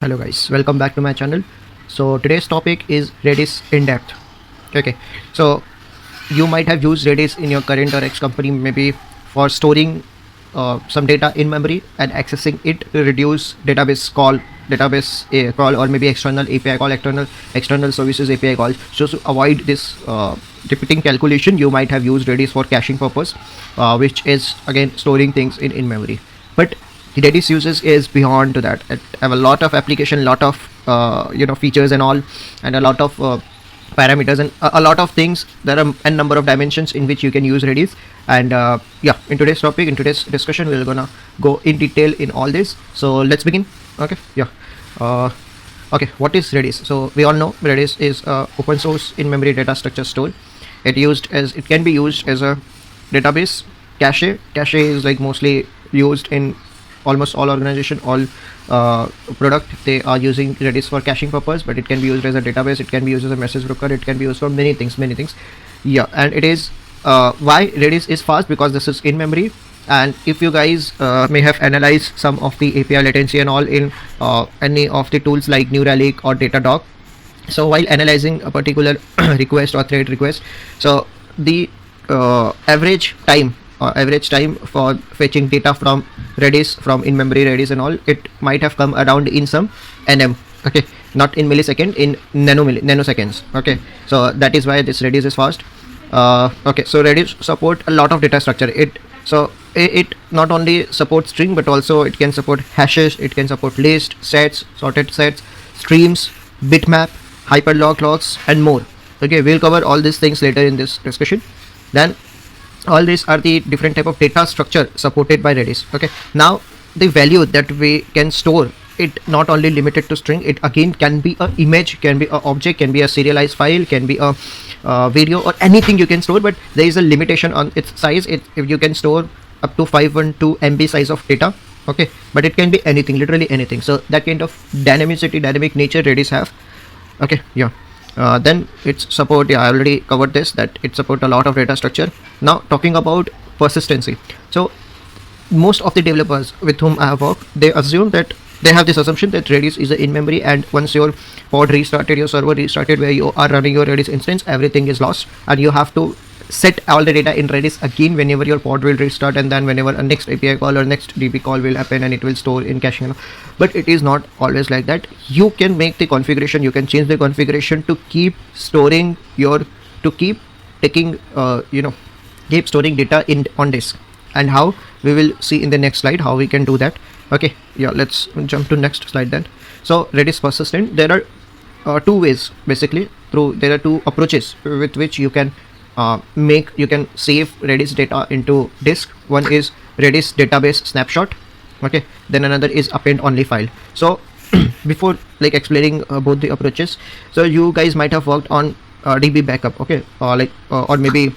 Hello guys, welcome back to my channel. So today's topic is Redis in depth. Okay, so you might have used Redis in your current or ex company, maybe for storing some data in memory and accessing it to reduce database call, or maybe external API call, external services API calls. So to avoid this repeating calculation, you might have used Redis for caching purpose, which is again storing things in memory. But Redis uses is beyond to that. It have a lot of application, lot of features and all, and a lot of parameters and a lot of things. There are a number of dimensions in which you can use Redis. And in today's topic, in today's discussion, we're gonna go in detail in all this. So let's begin. Okay, okay, what is Redis? So we all know Redis is open source in-memory data structure store. It can be used as a database. Cache is like mostly used in almost all organization, all product. They are using Redis for caching purpose, but it can be used as a database, it can be used as a message broker, it can be used for many things. Yeah, and it is why Redis is fast, because this is in memory. And if you guys may have analyzed some of the API latency and all in any of the tools like New Relic or Datadog, so while analyzing a particular request or thread request, so the average time for fetching data from Redis, from in-memory Redis and all, it might have come around in some nm. Okay, not in millisecond, in nanoseconds. Okay, so that is why this Redis is fast. Okay, so Redis support a lot of data structure. It not only supports string, but also it can support hashes, it can support list, sets, sorted sets, streams, bitmap, HyperLogLogs and more. Okay, we'll cover all these things later in this discussion. Then all these are the different type of data structure supported by Redis. Okay, now the value that we can store, it not only limited to string, it again can be a image, can be a object, can be a serialized file, can be a video or anything you can store, but there is a limitation on its size. If you can store up to 512 MB size of data. Okay, but it can be anything, literally anything. So that kind of dynamic nature Redis have. Okay, yeah. Then it's support, I already covered this, that it support a lot of data structure. Now talking about persistency. So most of the developers with whom I have worked, they assume that they have this assumption that Redis is in memory, and once your pod restarted, your server restarted where you are running your Redis instance, everything is lost and you have to set all the data in Redis again whenever your pod will restart, and then whenever a next API call or next DB call will happen, and it will store in caching. But it is not always like that. You can make the configuration, you can change the configuration to keep storing keep storing data on disk. And how, we will see in the next slide how we can do that. Okay, yeah, let's jump to next slide then. So Redis Persistent, there are two ways basically. There are two approaches with which you can save Redis data into disk. One is Redis database snapshot. Okay, then another is append only file. So before like explaining both the approaches, so you guys might have worked on DB backup. Okay, or maybe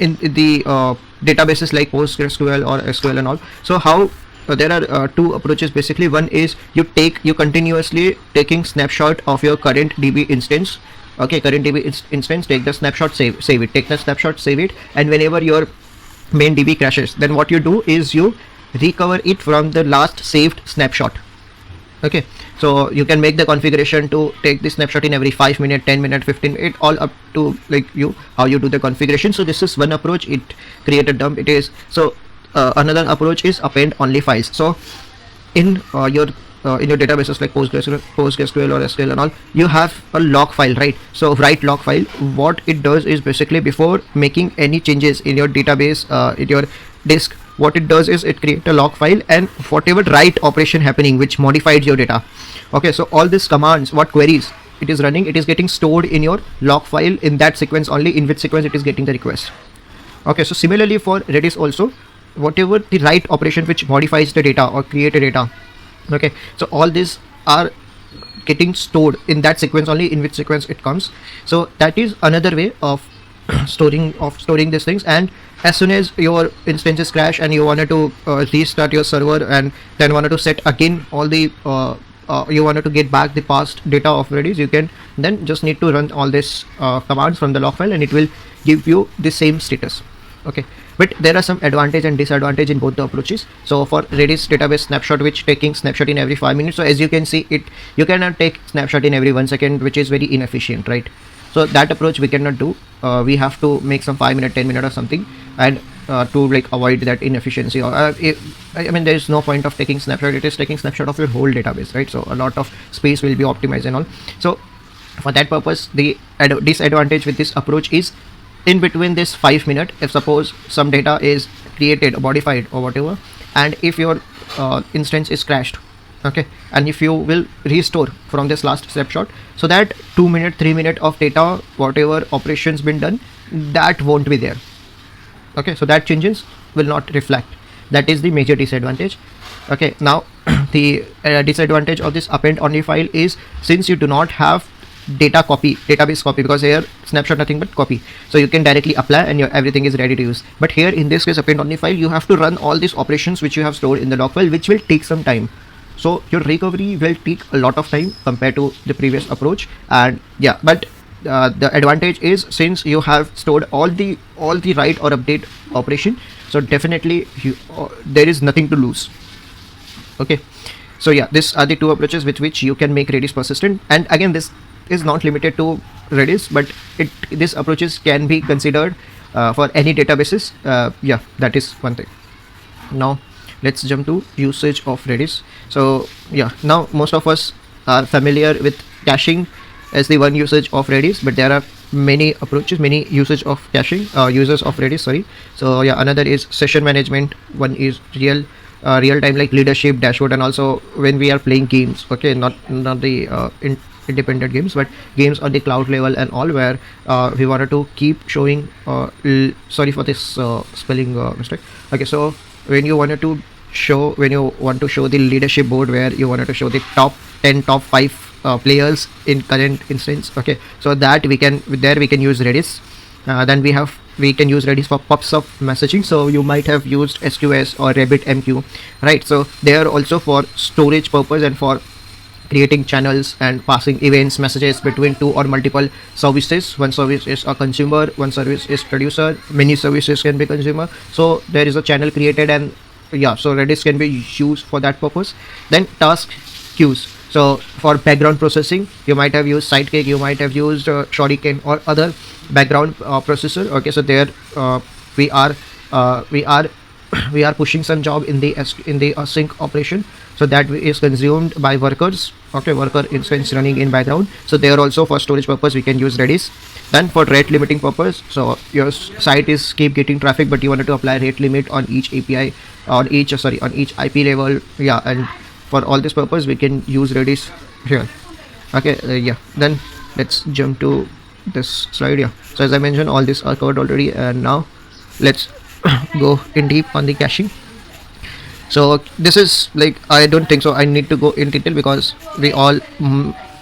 in the databases like PostgreSQL or SQL and all. So how there are two approaches basically. One is you continuously taking snapshot of your current DB instance. Okay, current DB instance, take the snapshot, save it, take the snapshot, save it, and whenever your main DB crashes, then what you do is you recover it from the last saved snapshot. Okay, so you can make the configuration to take the snapshot in every 5 minutes, 10 minutes, 15 minutes, all up to like how you do the configuration. So this is one approach. It created dump. It is so another approach is append only files. So in your databases like PostgreSQL or SQL and all, you have a log file, right? So write log file. What it does is basically, before making any changes in your database, in your disk, what it does is it creates a log file, and whatever write operation happening which modified your data. Okay, so all these commands, what queries it is running, it is getting stored in your log file in that sequence only, in which sequence it is getting the request. Okay, so similarly for Redis also, whatever the write operation which modifies the data or create a data. Okay, so all these are getting stored in that sequence only, in which sequence it comes. So that is another way of storing these things. And as soon as your instances crash and you wanted to restart your server, and then wanted to set again all the you wanted to get back the past data of Redis, you can then just need to run all this commands from the log file, and it will give you the same status. Okay, but there are some advantage and disadvantage in both the approaches. So for Redis database snapshot, which taking snapshot in every 5 minutes, so as you can see, you cannot take snapshot in every 1 second, which is very inefficient, right? So that approach we cannot do. We have to make some 5 minute, 10 minute or something, and to like avoid that inefficiency. Or I mean, there is no point of taking snapshot. It is taking snapshot of your whole database, right? So a lot of space will be optimized and all. So for that purpose, the disadvantage with this approach is in between this 5 minute, if suppose some data is created, modified or whatever, and if your instance is crashed, okay, and if you will restore from this last snapshot, so that 2 minute, 3 minute of data, whatever operations been done, that won't be there. Okay, so that changes will not reflect. That is the major disadvantage. Okay, now the disadvantage of this append only file is, since you do not have database copy, because here snapshot nothing but copy, so you can directly apply and everything is ready to use. But here in this case, append only file, you have to run all these operations which you have stored in the log file, which will take some time. So your recovery will take a lot of time compared to the previous approach. And yeah, but the advantage is, since you have stored all the write or update operation, so definitely there is nothing to lose. Okay, so yeah, these are the two approaches with which you can make Redis persistent. And again, this is not limited to Redis, but these approaches can be considered for any databases. Yeah, that is one thing. Now let's jump to usage of Redis. So yeah, now most of us are familiar with caching as the one usage of Redis, but there are many approaches, many usage of caching, users of Redis, sorry. So yeah, another is session management, one is real time, like leadership, dashboard, and also when we are playing games, okay, not the independent games, but games on the cloud level and all, where we wanted to keep showing sorry for this spelling mistake. Okay, so when you want to show the leadership board, where you wanted to show the top 10, top 5 players in current instance, okay, so that we can use Redis. Then we can use Redis for pops up messaging. So you might have used SQS or RabbitMQ, right? So they are also for storage purpose and for creating channels and passing events, messages between two or multiple services. One service is a consumer, one service is producer, many services can be consumer. So there is a channel created, and yeah, so Redis can be used for that purpose. Then task queues. So for background processing, you might have used Sidekick, you might have used Shuriken or other background processor. Okay, so there we are pushing some job in the async operation, so that is consumed by workers. Okay, worker instance running in background. So they are also for storage purpose, we can use Redis. Then for rate limiting purpose, so your site is keep getting traffic, but you wanted to apply rate limit on each API, on each IP level. Yeah, and for all this purpose we can use Redis here. Okay, yeah, then let's jump to this slide. Yeah, so as I mentioned, all this are covered already, and now let's go in deep on the caching. So this is like, I don't think so I need to go in detail, because we all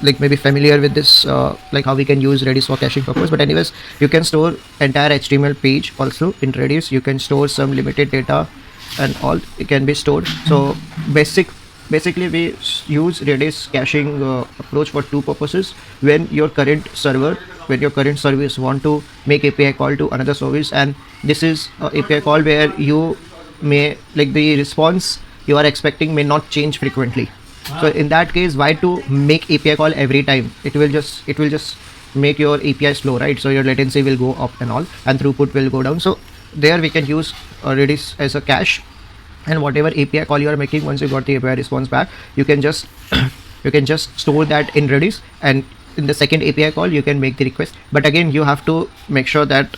like maybe familiar with this, like how we can use Redis for caching purpose. But anyways, you can store entire HTML page also in Redis. You can store some limited data and all, it can be stored. So basically we use Redis caching approach for two purposes. When your current service want to make API call to another service, and this is API call where you may, like, the response you are expecting may not change frequently. So in that case, why to make API call every time? It will just make your API slow, right? So your latency will go up and all, and throughput will go down. So there we can use Redis as a cache, and whatever API call you are making, once you got the API response back, you can just store that in Redis, and in the second API call you can make the request. But again, you have to make sure that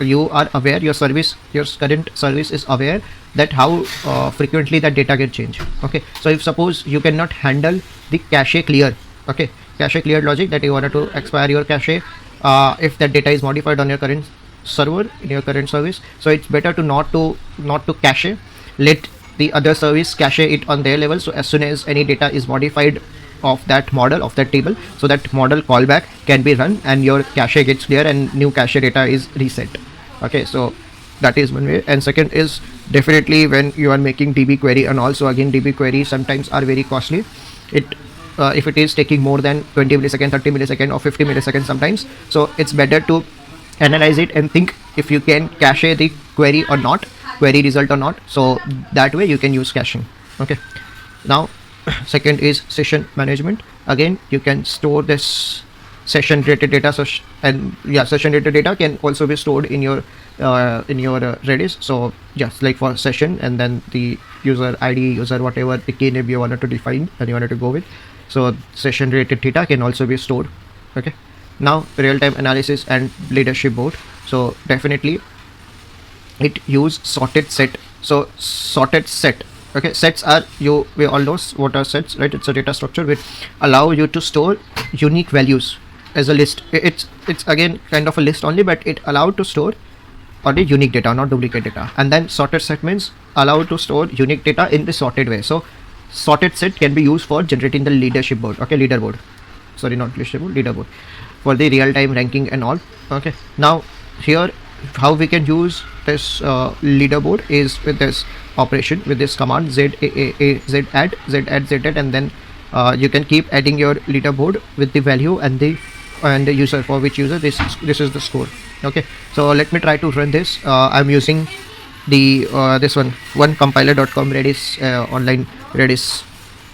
you are aware, your current service is aware that how frequently that data get changed. Okay, so if suppose you cannot handle the cache clear, okay, cache clear logic, that you wanted to expire your cache if that data is modified on your current server in your current service, so it's better to not to cache, let the other service cache it on their level. So as soon as any data is modified of that model, of that table, so that model callback can be run and your cache gets clear and new cache data is reset. Okay, so that is one way. And second is definitely when you are making DB query, and also again DB queries sometimes are very costly. If it is taking more than 20 milliseconds, 30 milliseconds or 50 milliseconds sometimes, so it's better to analyze it and think if you can cache the query or not, query result or not. So that way you can use caching. Okay, now second is session management. Again, you can store this session related data, and yeah, session related data can also be stored in your Redis. So just like for session, and then the user ID, user whatever the key name you wanted to define and you wanted to go with. So session related data can also be stored. Okay, now real-time analysis and leadership board. So definitely it use sorted set. So sorted set. Okay, sets are, we all know what are sets, right? It's a data structure which allow you to store unique values as a list. It's again kind of a list only, but it allowed to store only unique data, not duplicate data. And then sorted set means allow to store unique data in the sorted way. So sorted set can be used for generating the leadership board. Okay, leaderboard. Sorry, not leadership board, leaderboard, for the real-time ranking and all. Okay, now here how we can use this leaderboard is with this operation, with this command z add, and then you can keep adding your leaderboard with the value and the user, for which user this is the score. Okay, so let me try to run this. I'm using the this one compiler.com Redis online Redis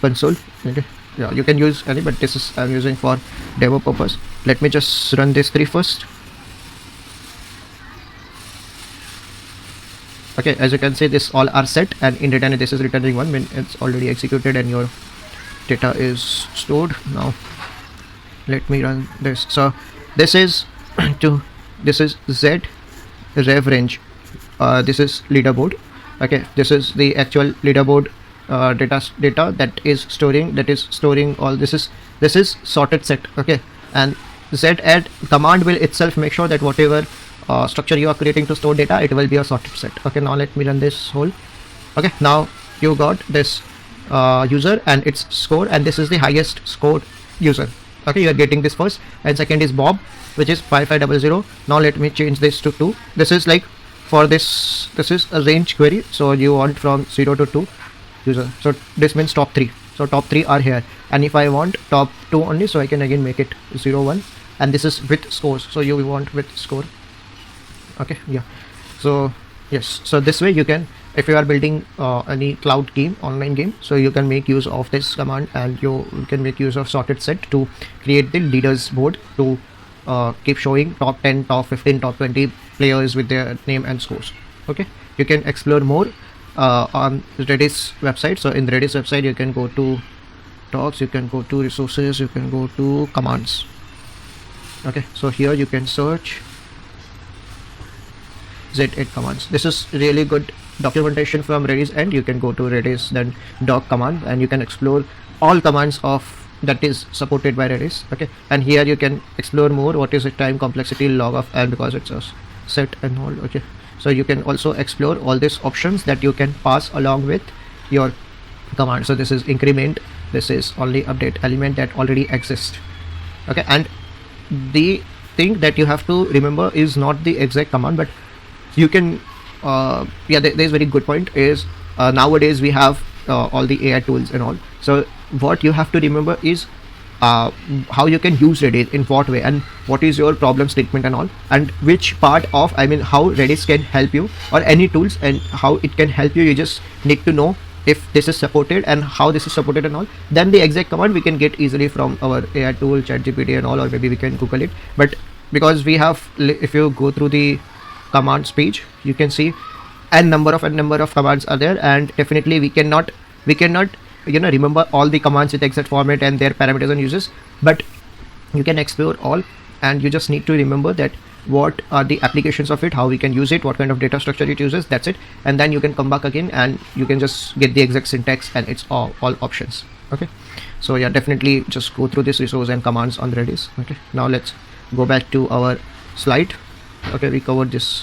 console. Okay, yeah, you can use any, but this is I'm using for demo purpose. Let me just run this 3 first. Okay, as you can see, this all are set, and in return this is returning 1 when it's already executed and your data is stored. Now let me run this. So this is this is z rev range, this is leaderboard. Okay, this is the actual leaderboard data that is storing all this is sorted set. Okay, and z add command will itself make sure that whatever structure you are creating to store data, it will be a sorted set. Okay, now let me run this whole. Okay, now you got this user and its score, and this is the highest scored user. Okay, you are getting this first, and second is Bob, which is 5500. Now let me change this to 2. This is like for this is a range query, so you want from 0 to 2 user. So this means top 3. So top 3 are here, and if I want top 2 only, so I can again make it 0 1, and this is with scores, so you want with score. Okay, yeah, so yes, so this way you can, if you are building any cloud game, online game, so you can make use of this command, and you can make use of sorted set to create the leaders board to keep showing top 10, top 15, top 20 players with their name and scores. Okay, you can explore more on Redis website. So in the Redis website you can go to docs, you can go to resources, you can go to commands. Okay, so here you can search z8 commands. This is really good documentation from Redis, and you can go to Redis then doc command, and you can explore all commands of that is supported by Redis. Okay, and here you can explore more what is the time complexity log of, and because it's a set and all. Okay, so you can also explore all these options that you can pass along with your command. So this is increment, this is only update element that already exists. Okay, and the thing that you have to remember is not the exact command, but you can there's very good point is nowadays we have all the AI tools and all. So what you have to remember is how you can use Redis, in what way, and what is your problem statement and all, and which part of, I mean, how Redis can help you, or any tools, and how it can help you. You just need to know if this is supported and how this is supported and all. Then the exact command we can get easily from our AI tool, ChatGPT and all, or maybe we can Google it. But because we have, if you go through the commands page, you can see a number of commands are there, and definitely we cannot remember all the commands with exact format and their parameters and uses, but you can explore all, and you just need to remember that what are the applications of it, how we can use it, what kind of data structure it uses. That's it, and then you can come back again and you can just get the exact syntax, and it's all options. Okay, so yeah, definitely just go through this resource and commands on Redis. Okay, now let's go back to our slide. Okay, we covered this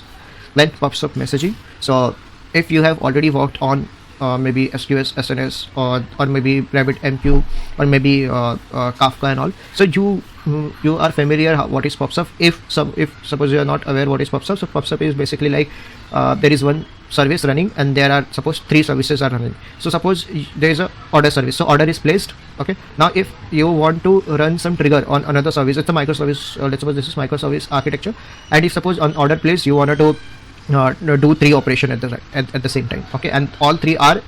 when pops up messaging. So if you have already worked on maybe SQS, SNS, or maybe RabbitMQ, or maybe Kafka and all. So you are familiar what is PubSub. If suppose you are not aware what is PubSub, so PubSub is basically like there is one service running and there are suppose 3 services are running. So suppose there is a order service, so order is placed. Okay, now if you want to run some trigger on another service, it's a microservice, let's suppose this is microservice architecture, and if suppose on order place you wanted to do 3 operation at the same time. Okay, and all 3 are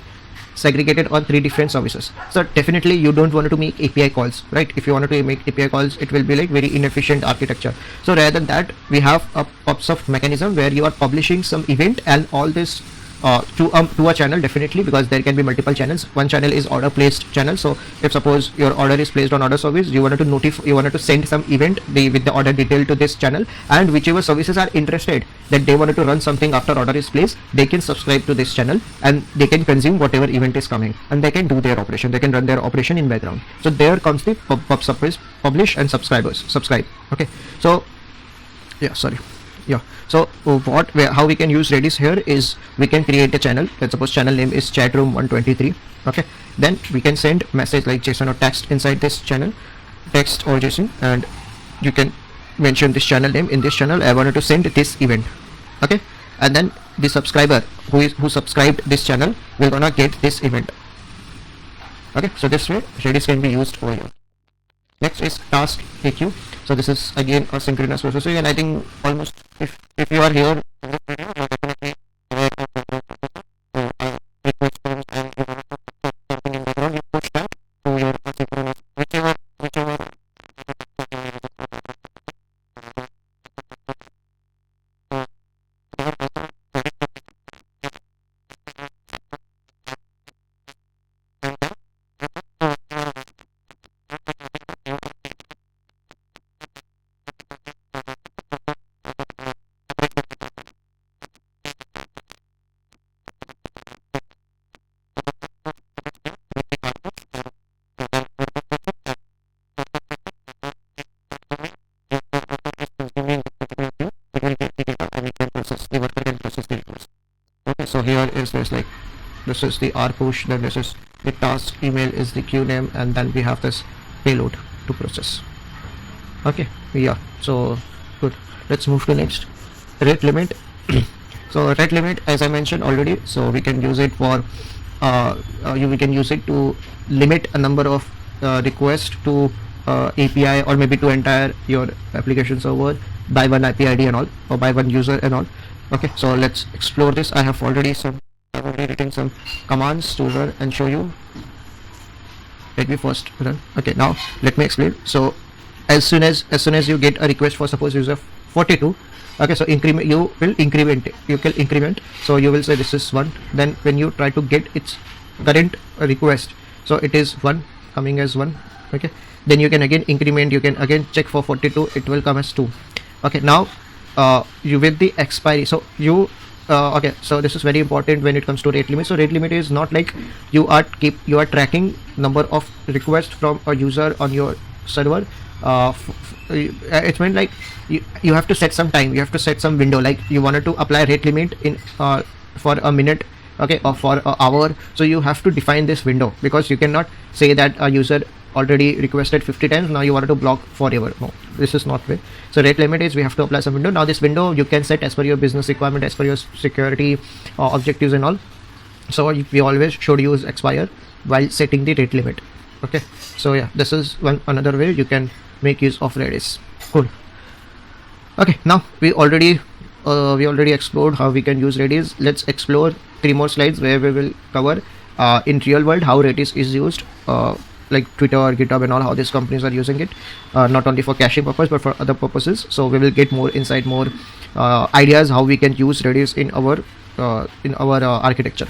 segregated on 3 different services. So definitely you don't want to make API calls, right? If you wanted to make API calls, it will be like very inefficient architecture. So rather than that, we have a PubSub mechanism where you are publishing some event and all this to a channel, definitely, because there can be multiple channels. One channel is order placed channel. So if suppose your order is placed on order service, you wanted to send some event with the order detail to this channel, and whichever services are interested that they wanted to run something after order is placed, they can subscribe to this channel and they can consume whatever event is coming, and they can do their operation, they can run their operation in background. So there comes the PubSub is publish and subscribe. Okay, so so how we can use Redis here is we can create a channel. Let's suppose channel name is chatroom 123. Okay, then we can send message like JSON or text inside this channel, text or JSON, and you can mention this channel name. In this channel I wanted to send this event. Okay, and then the subscriber who subscribed this channel will gonna get this event. Okay, so this way Redis can be used over here. Next is task AQ. So this is again a synchronous processing, and I think almost if you are here in this video, you are definitely aware of request forms, and you want to put something in background, you push that to your asynchronous whichever So here is this, like this is the R push, then this is the task email is the queue name, and then we have this payload to process. Okay, yeah, so good. Let's move to next, rate limit. So rate limit, as I mentioned already, so we can use it for we can use it to limit a number of requests to API, or maybe to entire your application server by one IP ID and all, or by one user and all. Okay, so let's explore this. I have already written some commands to run and show you. Let me first run. Okay, now let me explain. So as soon as you get a request for suppose user 42, okay, so you will increment. So you will say this is 1. Then when you try to get its current request, so it is 1, coming as 1. Okay, then you can again increment, you can again check for 42, it will come as 2. Okay, now you with the expiry, so you okay, so this is very important when it comes to rate limit. So rate limit is not like you are tracking number of requests from a user on your server. It's meant like you have to set some time, you have to set some window, like you wanted to apply rate limit in for a minute, okay, or for an hour. So you have to define this window, because you cannot say that a user already requested 50 times, now you wanted to block forever. No, this is not way. So rate limit is we have to apply some window. Now this window you can set as per your business requirement, as per your security objectives and all. So we always should use expire while setting the rate limit. Okay, so yeah, this is another way you can make use of Redis. Cool. Okay, now we already explored how we can use Redis. Let's explore 3 more slides where we will cover in real world how Redis is used, like Twitter, GitHub and all, how these companies are using it, not only for caching purpose but for other purposes. So we will get more insight, more ideas how we can use Redis in our architecture.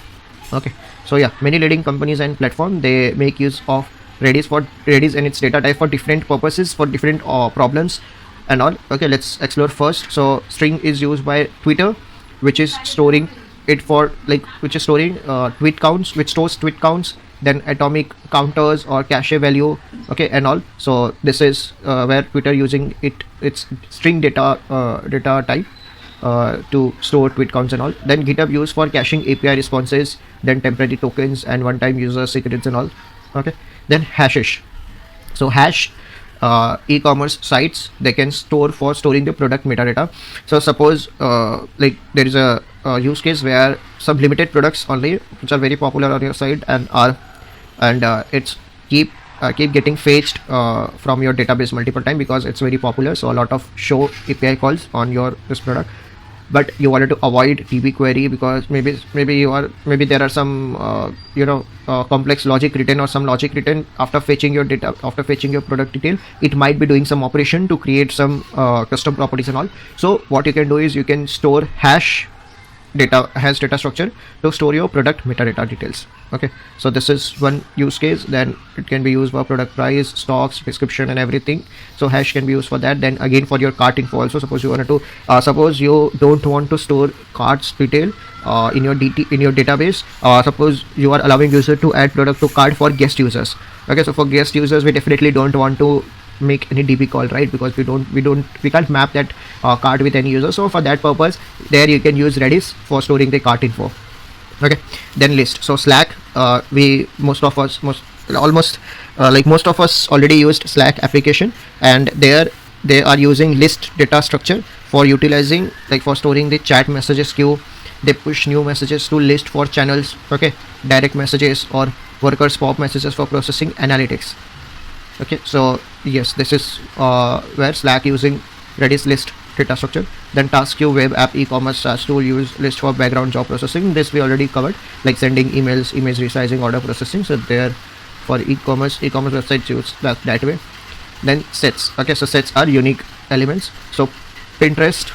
Okay, so yeah, many leading companies and platforms, they make use of Redis and its data type for different purposes, for different problems and all. Okay, let's explore first. So string is used by Twitter, which is storing it for tweet counts, which stores tweet counts, then atomic counters or cache value, okay, and all. So this is where Twitter using its string data type. to store tweet counts and all. Then GitHub used for caching API responses, then temporary tokens and one-time user secrets and all. Okay, then hashes. So hash e-commerce sites, they can store for storing the product metadata. So suppose like there is a use case where some limited products only which are very popular on your site and it's keep getting fetched from your database multiple times because it's very popular. So a lot of show API calls on your this product, but you wanted to avoid DB query because maybe there are some complex logic written or some logic written after fetching your data, after fetching your product detail. It might be doing some operation to create some custom properties and all. So what you can do is you can store hash data structure to store your product metadata details. Okay, so this is one use case. Then it can be used for product price, stocks, description and everything. So hash can be used for that. Then again for your cart info also, suppose you wanted to suppose you don't want to store carts detail in your database. Suppose you are allowing user to add product to cart for guest users. Okay, so for guest users we definitely don't want to make any DB call, right? Because we can't map that cart with any user. So for that purpose, there you can use Redis for storing the cart info. Okay, then list. So Slack, most of us already used Slack application, and there they are using list data structure for utilizing, like for storing the chat messages queue. They push new messages to list for channels. Okay, direct messages or workers pop messages for processing analytics. Okay, so yes, this is where Slack using Redis list data structure. Then task queue, web app, e-commerce SaaS tool use list for background job processing. This we already covered, like sending emails, image resizing, order processing. So there for e-commerce websites use that way. Then sets. Okay, so sets are unique elements. So Pinterest,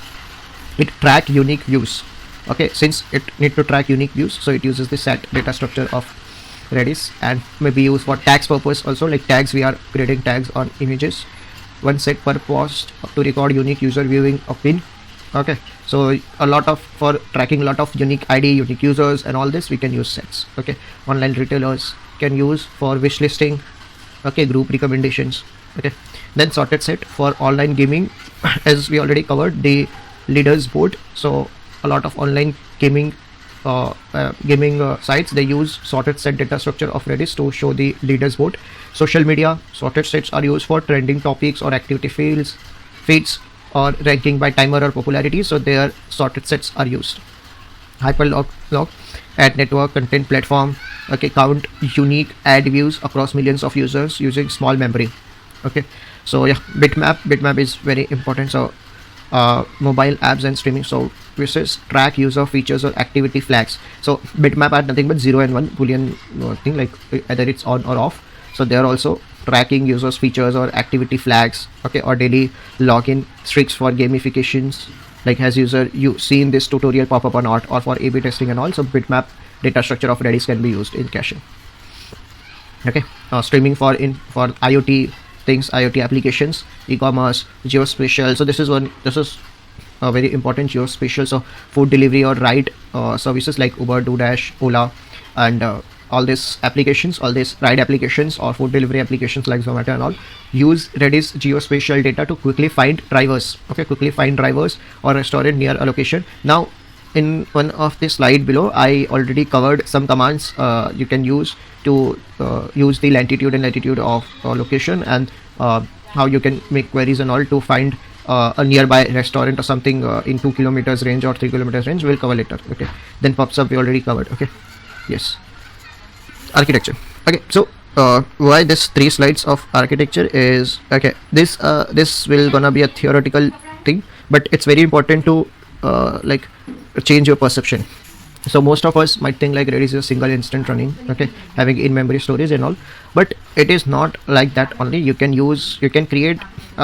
it track unique views. Okay, since it need to track unique views, so it uses the set data structure of Redis, and maybe used for tags purpose also, like tags, we are creating tags on images. One set per post to record unique user viewing of pin. Okay, so a lot of, for tracking a lot of unique ID, unique users and all this, we can use sets. Okay, online retailers can use for wish listing. Okay, group recommendations. Okay, then sorted set for online gaming as we already covered, the leaderboard. So a lot of online gaming sites, they use sorted set data structure of Redis to show the leaderboard. Social media, sorted sets are used for trending topics or activity feeds or ranking by timer or popularity. So their sorted sets are used. HyperLogLog, ad network content platform. Okay, count unique ad views across millions of users using small memory. Okay, so yeah, Bitmap is very important. So mobile apps and streaming services track user features or activity flags. So Bitmap are nothing but 0 and 1 boolean thing, like either it's on or off. So they are also tracking users features or activity flags. Okay, or daily login streaks for gamifications, like has user you seen this tutorial pop up or not, or for A/B testing and all. So Bitmap data structure of Redis can be used in caching. Okay, streaming for IoT things, IoT applications, e-commerce, geospatial. So this is very important, geospatial. So food delivery or ride services like Uber, DoorDash, Ola, and all these applications, all these ride applications or food delivery applications like Zomato and all, use Redis geospatial data to quickly find drivers. Okay, quickly find drivers or restaurant near a location. Now in one of the slide below, I already covered some commands you can use to use the longitude and latitude of location, and how you can make queries and all to find a nearby restaurant or something in 2 kilometers range or 3 kilometers range. We'll cover later. Okay, then pops up we already covered. Okay, yes. Architecture. Okay, so why this 3 slides of architecture is, okay, this will gonna be a theoretical thing, but it's very important to like change your perception. So most of us might think like Redis is a single instant running, okay, having in-memory storage and all, but it is not like that only. You can create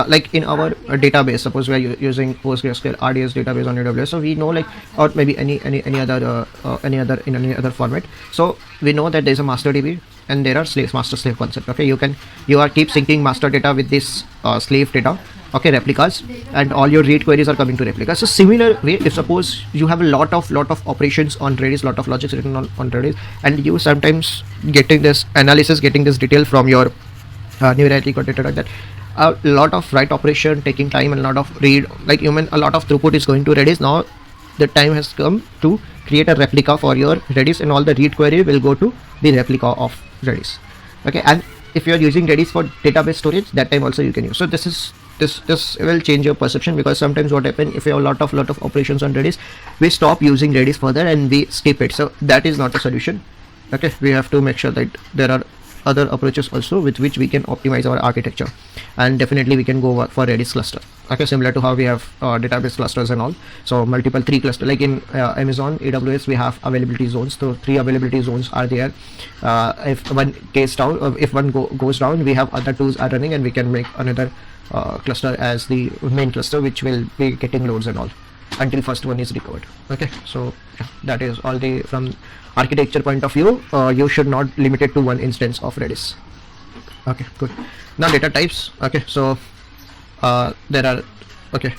like in our database, suppose we are using PostgreSQL RDS database on AWS, so we know, like, or maybe any other format. So we know that there is a master DB and there are master slave concept. Okay, you keep syncing master data with this slave data. Okay, replicas, and all your read queries are coming to replicas. So similar way, if suppose you have a lot of operations on Redis, lot of logics written on Redis, and you sometimes getting this analysis, getting this detail from your New Relic or data like that, a lot of write operation taking time and a lot of read, like you mean a lot of throughput is going to Redis. Now the time has come to create a replica for your Redis, and all the read query will go to the replica of Redis. Okay, and if you are using Redis for database storage, that time also you can use. So this will change your perception, because sometimes what happens, if you have a lot of operations on Redis, we stop using Redis further and we skip it. So that is not a solution. Okay, we have to make sure that there are other approaches also with which we can optimize our architecture, and definitely we can go for Redis cluster. Okay, similar to how we have database clusters and all. So multiple 3 cluster, like in Amazon AWS we have availability zones. So 3 availability zones are there. If one case down, if one goes down, we have other tools are running, and we can make another cluster as the main cluster, which will be getting loads and all until first one is recovered. Okay, so yeah, that is all the from architecture point of view. You should not limit it to one instance of Redis. Okay, good. Now data types. Okay, so there are, okay,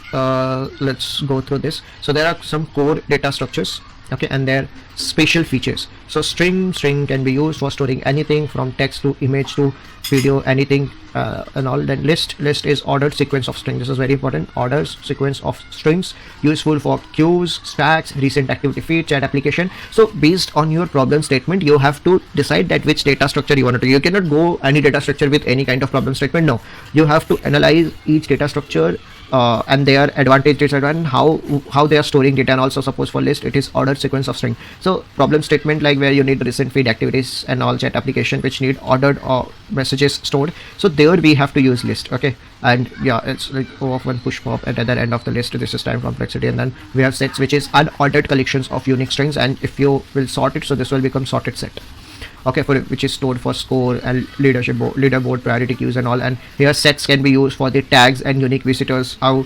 let's go through this. So there are some core data structures, okay, and their spatial features. So string can be used for storing anything from text to image to video, anything, and all. Then list is ordered sequence of string. This is very important. Ordered sequence of strings, useful for queues, stacks, recent activity feed, chat application. So based on your problem statement, you have to decide that which data structure you want to do. You cannot go any data structure with any kind of problem statement. No, you have to analyze each data structure and their advantages and how they are storing data. And also, suppose for list, it is ordered sequence of string. So problem statement like where you need recent feed activities and all chat application which need ordered messages stored. So there we have to use list. Okay, and yeah, it's like O of 1 push pop at the other end of the list. This is time complexity. And then we have sets, which is unordered collections of unique strings, and if you will sort it, so this will become sorted set. Okay, for which is stored for score and leaderboard priority queues and all. And here sets can be used for the tags and unique visitors, how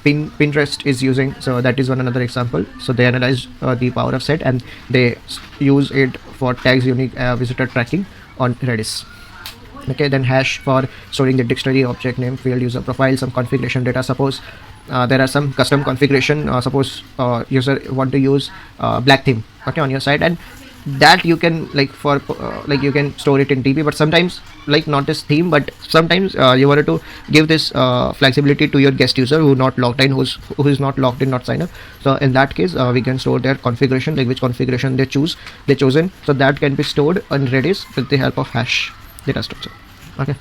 Pinterest is using. So that is one another example. So they analyze the power of set, and they use it for tags, unique visitor tracking on Redis. Okay, then hash for storing the dictionary, object name, field, user profile, some configuration data. Suppose there are some custom configuration. Suppose user want to use black theme, okay, on your side, and that you can you can store it in DB. But sometimes, like, not this theme, but sometimes you wanted to give this flexibility to your guest user who not logged in, who is not logged in, not signed up. So in that case, we can store their configuration, like which configuration they chosen. So that can be stored on Redis with the help of hash data structure. Okay,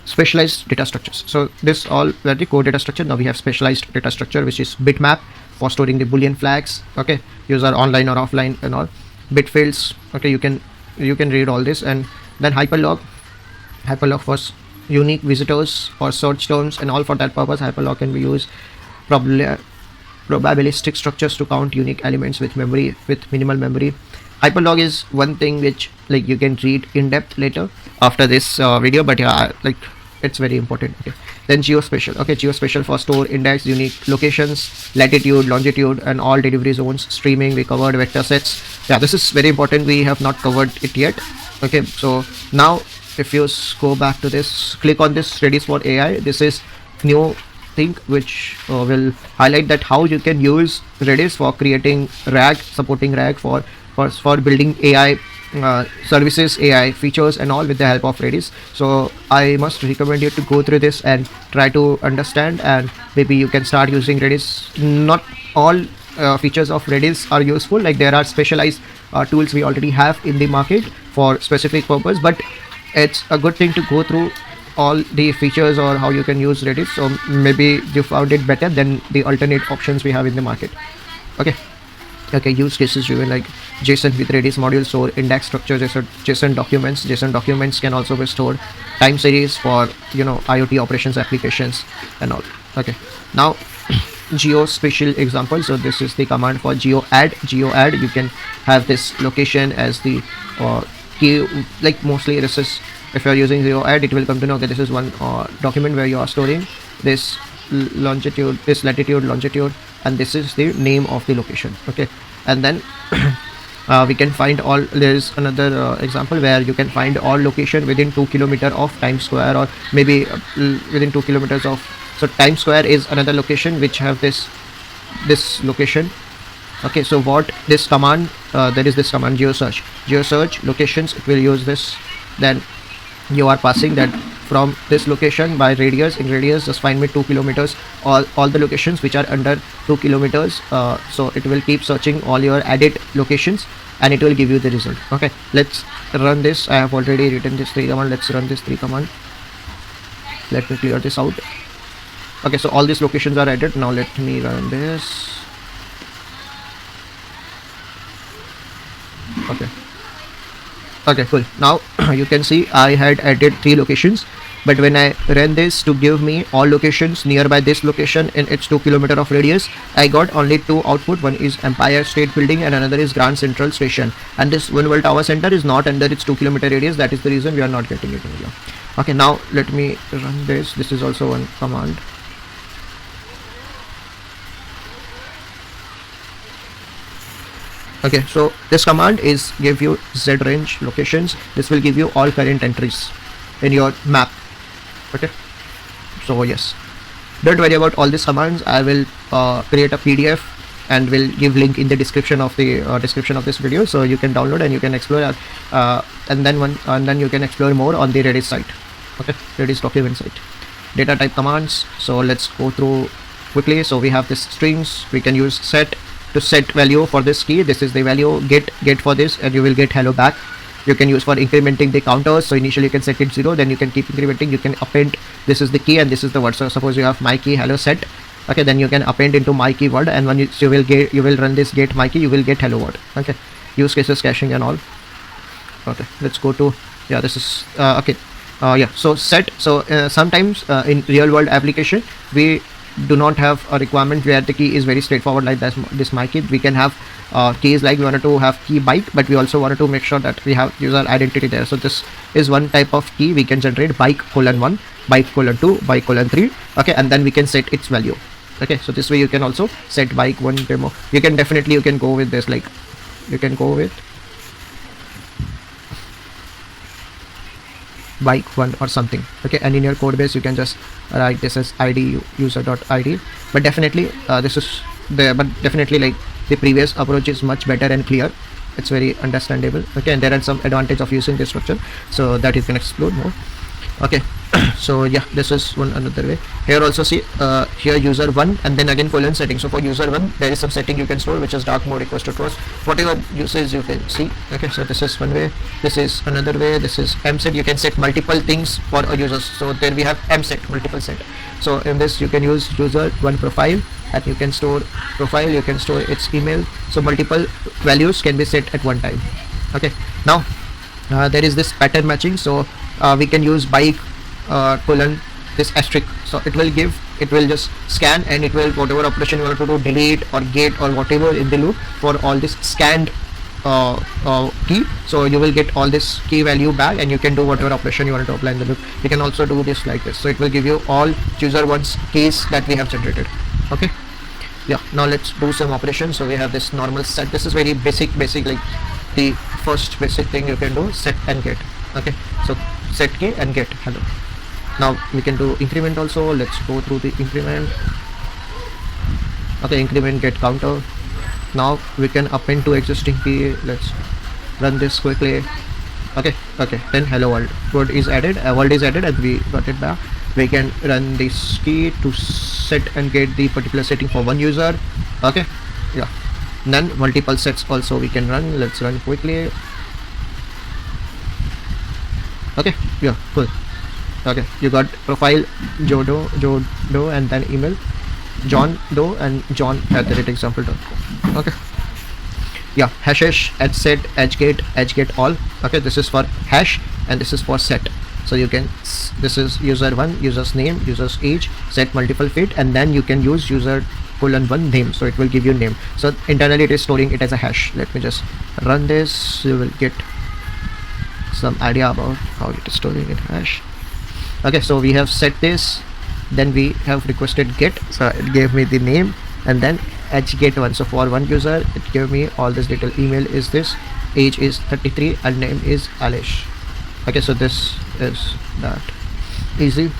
specialized data structures. So this all were the core data structure. Now we have specialized data structure, which is bitmap for storing the boolean flags. Okay, user online or offline and all. Bit fields. Okay, you can read all this. And then hyperlog for unique visitors or search terms and all. For that purpose, hyperlog can be used. Probabilistic structures to count unique elements with minimal memory. HyperLog is one thing which, like, you can read in depth later after this video, but yeah, like, it's very important. Okay, then Geospatial. Okay, Geospatial for store, index, unique locations, latitude, longitude, and all delivery zones. Streaming, we covered. Vector sets. Yeah, this is very important. We have not covered it yet. Okay, so now if you go back to this, click on this Redis for AI. This is new thing which will highlight that how you can use Redis for creating RAG, supporting RAG for building AI services, AI features and all with the help of Redis. So I must recommend you to go through this and try to understand, and maybe you can start using Redis. Not all features of Redis are useful, like there are specialized tools we already have in the market for specific purpose, but it's a good thing to go through all the features or how you can use Redis. So maybe you found it better than the alternate options we have in the market. Okay, use cases driven, like JSON with Redis module store, index structure, JSON documents. JSON documents can also be stored, time series for IoT operations applications and all. Okay, now geospatial example. So this is the command for geoadd. You can have this location as the key, like mostly this is, if you are using geoadd, it will come to know, okay, this is one document where you are storing this longitude, this latitude, longitude, and this is the name of the location. Okay, and then we can find all. There is another example where you can find all location within 2 kilometers of Times Square, or maybe within 2 kilometers of. So Times Square is another location which have this location. Okay, so what this command, there is this command geosearch locations. It will use this. Then you are passing that from this location by radius. In radius, just find me 2 kilometers, all the locations which are under 2 kilometers. So it will keep searching all your added locations and it will give you the result. Okay, let's run this. I have already written this 3 command. Let's run this 3 command. Let me clear this out. Okay, so all these locations are added. Now let me run this. Okay, cool. Now you can see I had added 3 locations, but when I ran this to give me all locations nearby this location in its 2 kilometer of radius, I got only 2 output. One is Empire State Building and another is Grand Central Station, and this Windwell Tower Center is not under its 2 kilometer radius. That is the reason we are not getting it in here. Okay, now let me run this. This is also one command. Okay, so this command is give you Z range locations. This will give you all current entries in your map. Okay, so yes, don't worry about all these commands. I will create a PDF and will give link in the description of the this video, so you can download and you can explore, and then you can explore more on the Redis site. Okay, Redis document site. Data type commands. So let's go through quickly. So we have this strings. We can use set to set value for this key. This is the value. Get for this and you will get hello back. You can use for incrementing the counters. So initially you can set it 0, then you can keep incrementing. You can append. This is the key and this is the word. So suppose you have my key hello set. Okay, then you can append into my keyword, and when you will run this get my key, you will get hello word. Okay, use cases, caching and all. Okay, let's go to, yeah, this is okay. Yeah, so set. So sometimes in real world application we do not have a requirement where the key is very straightforward like this my key. We can have keys like we wanted to have key bike, but we also wanted to make sure that we have user identity there. So this is one type of key we can generate: bike :1, bike :2, bike :3. Okay, and then we can set its value. Okay, so this way you can also set bike 1 demo. You can go with this, like you can go with bike 1 or something. Okay, and in your code base you can just write this as id user.id, but definitely definitely like the previous approach is much better and clear. It's very understandable. Okay, and there are some advantage of using this structure so that you can explore more. Okay, so yeah, this is one another way. Here also see here user 1 and then again colon setting. So for user 1 there is some setting you can store, which is dark mode, request to trust, whatever usage you can see. Okay, so this is one way, this is another way. This is mset. You can set multiple things for a user. So there we have mset, multiple set. So in this you can use user 1 profile, and you can store profile, you can store its email. So multiple values can be set at one time. Okay, now there is this pattern matching. So we can use bike colon this asterisk. So it will just scan, and it will, whatever operation you want to do, delete or get or whatever in the loop for all this scanned key. So you will get all this key value back, and you can do whatever operation you want to apply in the loop. You can also do this like this. So it will give you all user 1's keys that we have generated. Okay, yeah, now let's do some operations. So we have this normal set. This is very basic, like the first basic thing you can do, set and get. Okay, so set key and get hello. Now we can do increment also. Let's go through the increment. Okay, increment get counter. Now we can append to existing key. Let's run this quickly. Okay, then hello world is added. World is added and we got it back. We can run this key to set and get the particular setting for one user. Okay, yeah, then multiple sets also we can run. Let's run quickly. Okay, yeah, cool. Okay, you got profile Joe Doe and then email John Doe and john@example.com. Okay, yeah, hashes, set, edge all. Okay, this is for hash and this is for set. So you can, this is user 1, user's name, user's age, set multiple feet, and then you can use user :1 name. So it will give you name. So internally it is storing it as a hash. Let me just run this. You will get some idea about how it is storing in hash. Okay, so we have set this, then we have requested get. So it gave me the name, and then edge get 1. So for one user it gave me all this detail. Email is this, age is 33, and name is Alish. Okay, so this is that easy.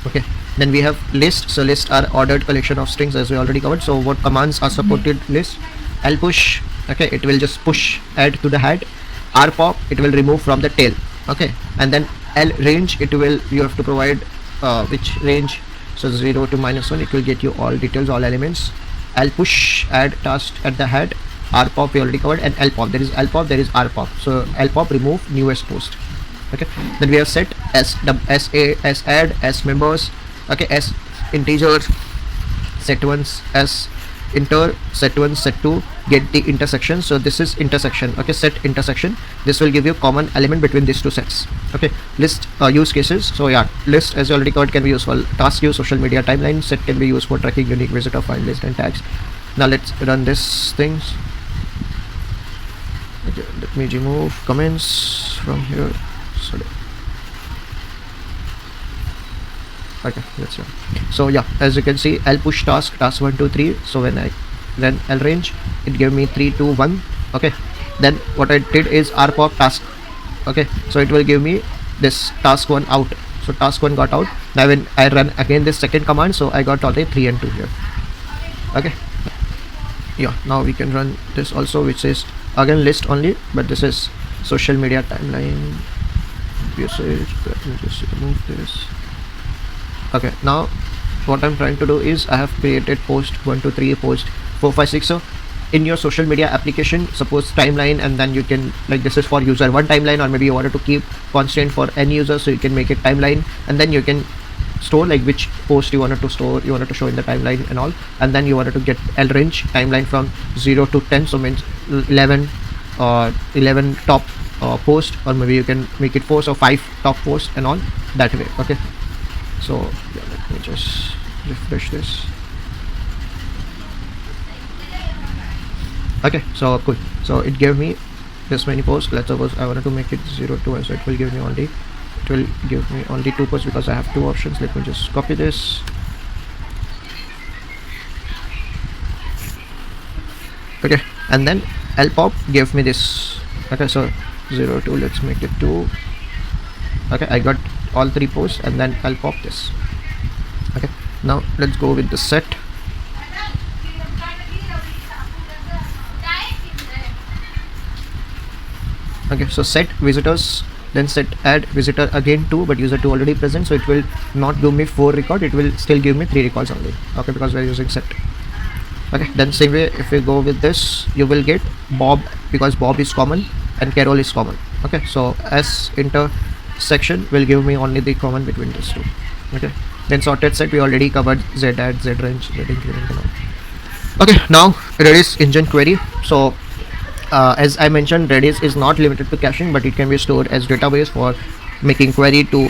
Okay, then we have list. So list are ordered collection of strings, as we already covered. So what commands are supported? List, lpush. Okay, it will just push add to the head. Rpop, it will remove from the tail. Okay, and then L range, it will, you have to provide which range, so 0 to -1, it will get you all details, all elements. L push, add task at the head. R pop we already covered, and L pop, there is L pop, there is R pop. So L pop, remove newest post. Okay, then we have set S A, S add, S members. Okay, S integers, set ones, S inter, set 1, set 2, get the intersection. So this is intersection. Okay, set intersection, this will give you common element between these two sets. Okay, list use cases. So yeah, list as already covered can be used for task use, social media timeline. Set can be used for tracking unique visitor, file list and tags. Now let's run this things. Okay, let me remove comments from here. Sorry. Okay, let's run. So yeah, as you can see, L push task 1 2 3. So when I then L range, it gave me 3 2 1. Okay, then what I did is R pop task. Okay, so it will give me this task 1 out. So task 1 got out. Now when I run again this second command, so I got only 3 and 2 here. Okay, yeah, now we can run this also, which is again list only, but this is social media timeline usage. Let me just remove this. Okay, now what I'm trying to do is I have created post 1 2 3, post 4 5 6. So in your social media application, suppose timeline, and then you can, like, this is for user 1 timeline, or maybe you wanted to keep constant for any user, so you can make it timeline, and then you can store like which post you wanted to store, you wanted to show in the timeline and all, and then you wanted to get L range timeline from 0 to 10, so means 11 or 11 top post, or maybe you can make it 4, so 5 top posts and all that way. Okay, so yeah, let me just refresh this. Okay, so cool. So it gave me this many posts. Let's suppose I wanted to make it 0 2, so it will give me only, it will give me only 2 posts because I have 2 options. Let me just copy this. Okay, and then L pop gave me this. Okay, so 0 2, let's make it 2. Okay, I got all 3 posts, and then I'll pop this. Okay, now let's go with the set. Okay, so set visitors, then set add visitor again 2, but user 2 already present, so it will not give me 4 record, it will still give me 3 records only. Okay, because we're using set. Okay, then same way, if we go with this, you will get Bob, because Bob is common and Carol is common. Okay, so S intersection will give me only the common between these two. Okay, then sorted set we already covered, Z add, Z range, Z increment and all. Okay, now Redis engine query. So as I mentioned, Redis is not limited to caching, but it can be stored as database for making query to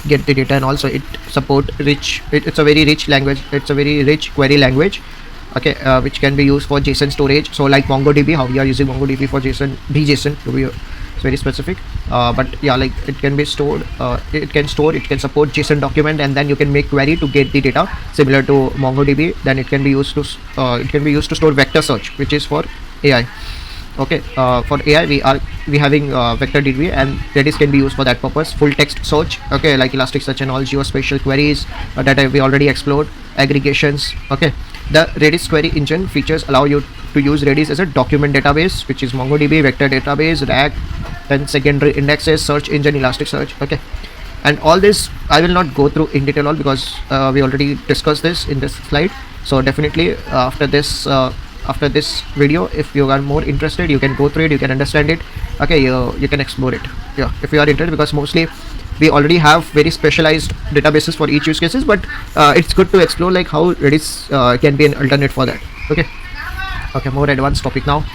get the data, and also it support rich, it's a very rich language, it's a very rich query language. Okay, which can be used for JSON storage. So like MongoDB, how we are using MongoDB for JSON, BJSON to be it's very specific, but yeah, like it can be stored, it can support JSON document, and then you can make query to get the data similar to MongoDB. Then it can be used to store vector search, which is for AI. Okay, for AI we having vector DB, and Redis can be used for that purpose. Full text search, okay, like Elasticsearch and all, geospatial queries that we already explored, aggregations. Okay, the Redis query engine features allow you to use Redis as a document database, which is MongoDB, vector database, RAG, then secondary indexes, search engine, Elasticsearch. Okay, and all this I will not go through in detail all, because we already discussed this in this slide. So definitely after this video, if you are more interested, you can go through it, you can understand it. Okay, you can explore it, yeah, if you are interested, because mostly we already have very specialized databases for each use cases, but it's good to explore like how Redis can be an alternate for that. Okay, more advanced topic now.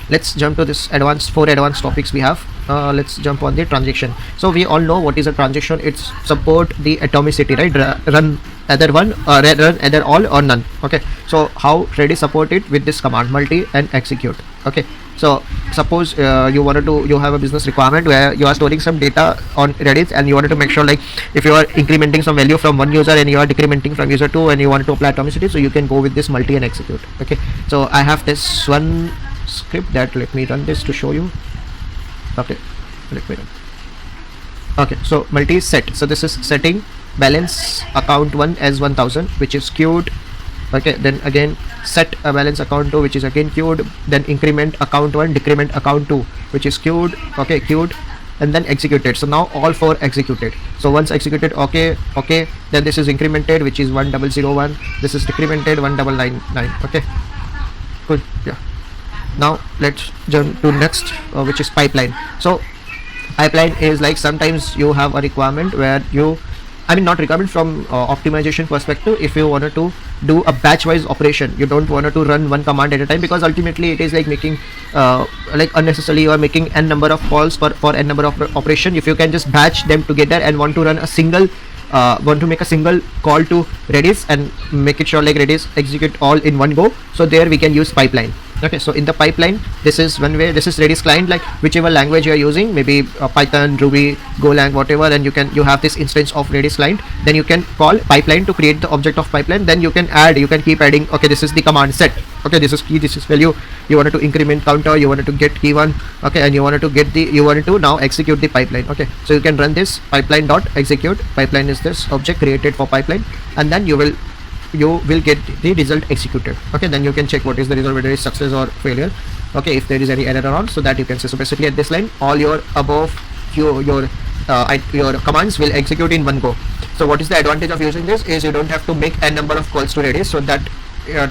Let's jump to this four advanced topics we have. Let's jump on the transaction. So we all know what is a transaction. It's support the atomicity, right? Run either one, run either all or none. Okay, so how Redis support it with this command multi and execute. Okay, so suppose you have a business requirement where you are storing some data on Redis, and you wanted to make sure, like, if you are incrementing some value from one user and you are decrementing from user 2, and you want to apply atomicity, so you can go with this multi and execute. Okay, so I have this one script that, let me run this to show you. Okay, let me run. Okay, so multi is set. So this is setting balance account 1 as 1000, which is queued. Okay, then again set a balance account 2, which is again queued. Then increment account 1, decrement account 2, which is queued. Okay, queued. and then executed. So now all 4 executed. So once executed, okay, then this is incremented, which is 1001. This is decremented 1999. Okay, good. Yeah, now let's jump to next, which is pipeline. So pipeline is like, sometimes you have a requirement where you, not requirement from optimization perspective. If you wanted to do a batch wise operation, you don't want to run one command at a time, because ultimately it is like making like unnecessarily you are making n number of calls for n number of operation. If you can just batch them together and want to run a single want to make a single call to Redis and make it sure like Redis execute all in one go, so there we can use pipeline. Okay, so in the pipeline, this is one way. This is Redis client, like whichever language you are using, maybe Python, Ruby, Golang, whatever, and you have this instance of Redis client. Then you can call pipeline to create the object of pipeline. Then you can keep adding. Okay, this is the command set. Okay, this is key, this is value. You wanted to increment counter, you wanted to get key one. Okay, and you wanted to now execute the pipeline. Okay, so you can run this pipeline dot execute. Pipeline is this object created for pipeline, and then you will get the result executed. Okay, then you can check what is the result, whether it is success or failure. Okay, if there is any error around, so that you can say. So basically at this line, all your above your commands will execute in one go. So what is the advantage of using this is you don't have to make a number of calls to Redis, so that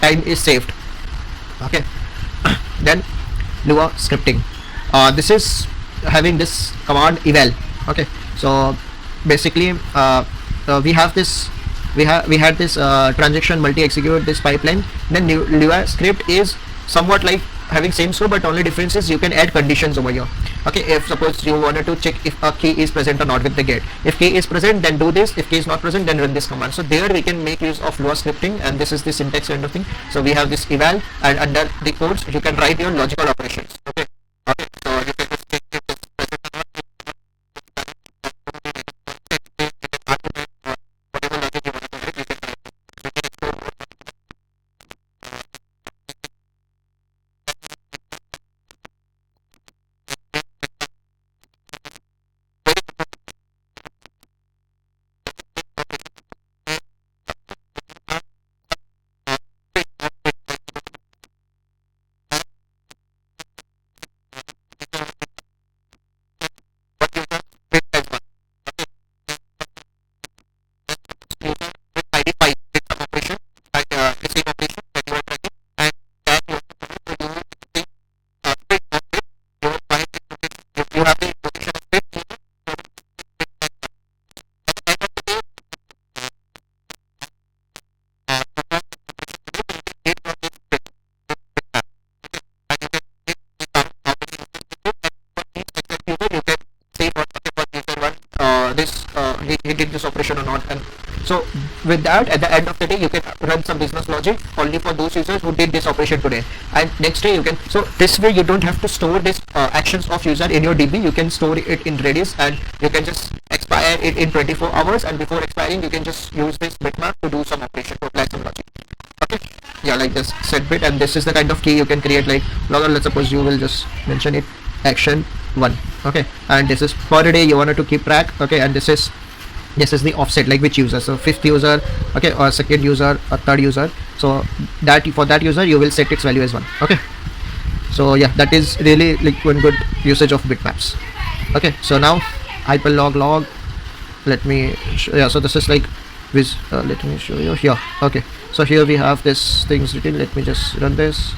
time is saved. Okay, then Lua scripting. This is having this command eval. Okay, so basically we had this transaction multi execute this pipeline. Then Lua script is somewhat like having same scope, but only difference is you can add conditions over here. Okay, if suppose you wanted to check if a key is present or not with the get. If key is present, then do this. If key is not present, then run this command. So there we can make use of Lua scripting, and this is the syntax kind of thing. So we have this eval, and under the codes you can write your logical operations. Okay, so you can just check if it's present or not. Whatever logic you want to write, you can write. So you can explore both. He did this operation or not. And so with that, at the end of the day, you can run some business logic only for those users who did this operation today, and next day you can. So this way you don't have to store this actions of user in your DB. You can store it in Redis, and you can just expire it in 24 hours, and before expiring you can just use this bitmap to do some operation, to apply some logic. Okay, yeah, like this set bit, and this is the kind of key you can create. Like logger, let's suppose you will just mention it action 1. Okay, and this is per day you wanted to keep track. Okay, and this is the offset, like which user, so 5th user, okay, or 2nd user or 3rd user. So that for that user you will set its value as 1. Okay, so yeah, that is really like one good usage of bitmaps. Okay, so now HyperLogLog, let me yeah, so this is like with let me show you here. Okay, so here we have this things written. Let me just run this.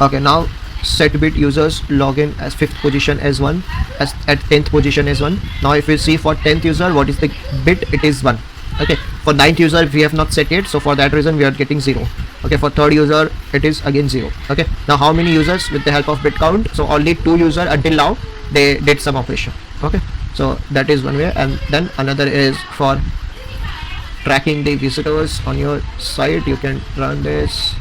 Okay, now set bit users login as 5th position as 1, as at 10th position as 1. Now if you see for 10th user, what is the bit? It is 1. Okay, for 9th user we have not set it, so for that reason we are getting 0. Okay, for 3rd user it is again 0. Okay, now how many users with the help of bit count? So only 2 users until now they did some operation. Okay, so that is one way, and then another is for tracking the visitors on your site. You can run this.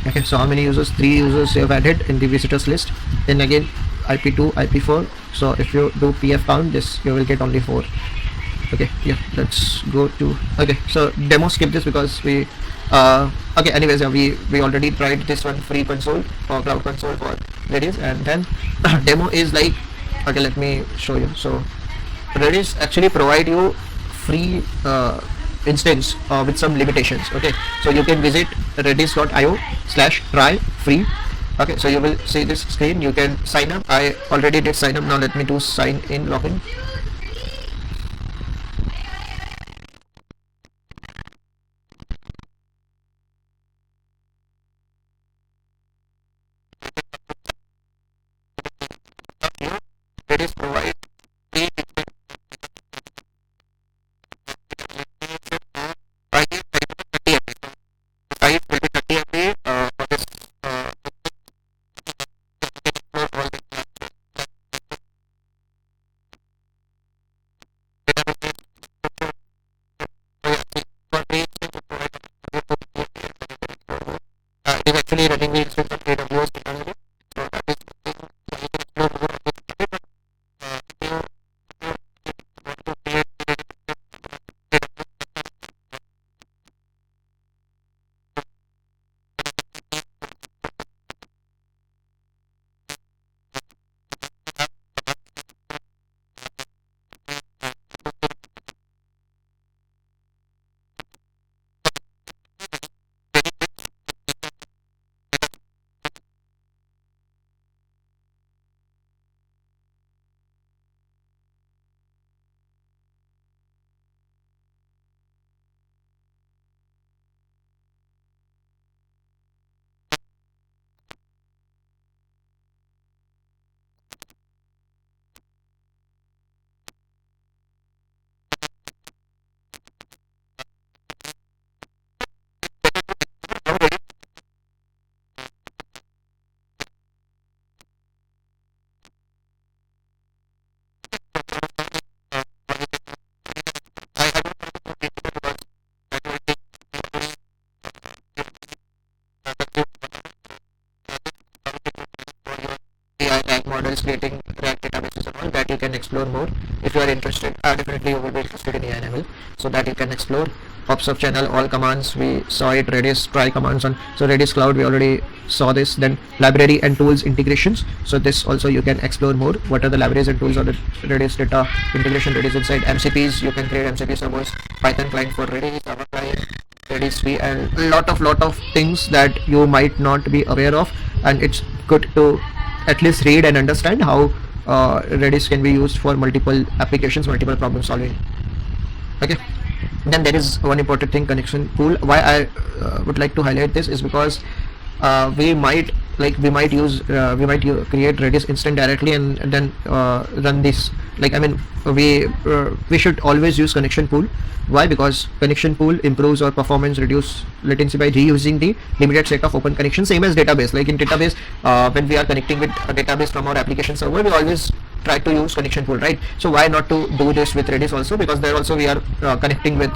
Okay, so how many users? 3 users you have added in the visitors list. Then again IP2, IP4. So if you do PF count, this you will get only 4. Okay, yeah, let's go to, okay, so demo, skip this because we okay, anyways, yeah, we already tried this one, free console or cloud console for Redis, and then demo is like, okay, let me show you. So Redis actually provide you free instance with some limitations. Okay, so you can visit redis.io/try free, Okay, so you will see this screen. You can sign up. I already did sign up. Now let me do sign in, login. It is provide the price will be 30 MB for this explore all the databases. For free instance, it provides it is actually running the instance of AWS technology. So that is the thing. So you can explore more of this today, but if you want to create AI tag models, creating RAG databases and all that you can explore more if you are interested. Definitely you will be interested in AI and ML, so that you can explore. Ops of channel, all commands, we saw it. Redis, try commands on. So Redis Cloud, we already saw this. Then library and tools integrations. So this also you can explore more. What are the libraries and tools on the Redis data integration? Redis inside MCPs, you can create MCP servers, Python client for Redis, Java client, Redis V, and lot of things that you might not be aware of, and it's good to at least read and understand how Redis can be used for multiple applications, multiple problem solving. Okay. Then there is one important thing, connection pool. Why I would like to highlight this is because we might create Redis instant directly and then run this. Like, I mean, we should always use connection pool. Why? Because connection pool improves our performance, reduce latency by reusing the limited set of open connections, same as database. Like in database, when we are connecting with a database from our application server, we always try to use connection pool, right? So why not to do this with Redis also? Because there also we are connecting with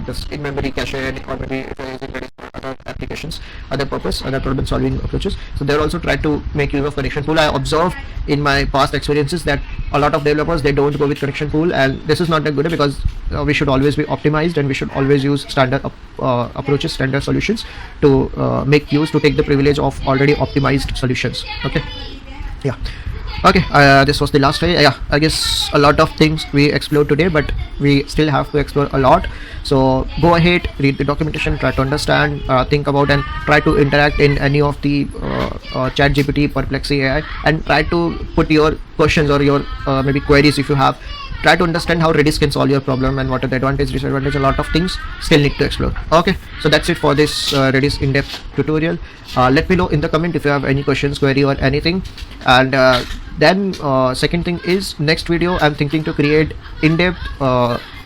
this in-memory cache, or maybe if we are using Redis for other applications, other purpose, other problem solving approaches. So they also try to make use of connection pool. I observed in my past experiences that a lot of developers, they don't go with connection pool, and this is not that good, because we should always be optimized, and we should always use standard approaches, standard solutions to make use, to take the privilege of already optimized solutions. Okay. Yeah. Okay, this was the last day. Yeah, I guess a lot of things we explored today, but we still have to explore a lot. So go ahead, read the documentation, try to understand, think about, and try to interact in any of the ChatGPT, Perplexity AI, and try to put your questions or your maybe queries if you have. Try to understand how Redis can solve your problem and what are the advantage, disadvantage. A lot of things still need to explore. Okay, so that's it for this Redis in-depth tutorial. Let me know in the comment if you have any questions, query, or anything. And then second thing is, next video I'm thinking to create in-depth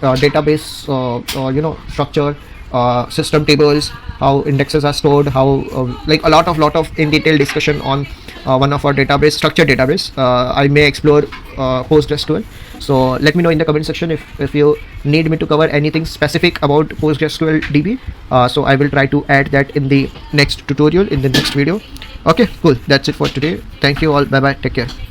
database structure, system tables, how indexes are stored, how like a lot of in detail discussion on one of our database, structured database. I may explore PostgreSQL. So let me know in the comment section if you need me to cover anything specific about PostgreSQL DB. So I will try to add that in the next tutorial, in the next video. Okay, cool. That's it for today. Thank you all. Bye bye. Take care.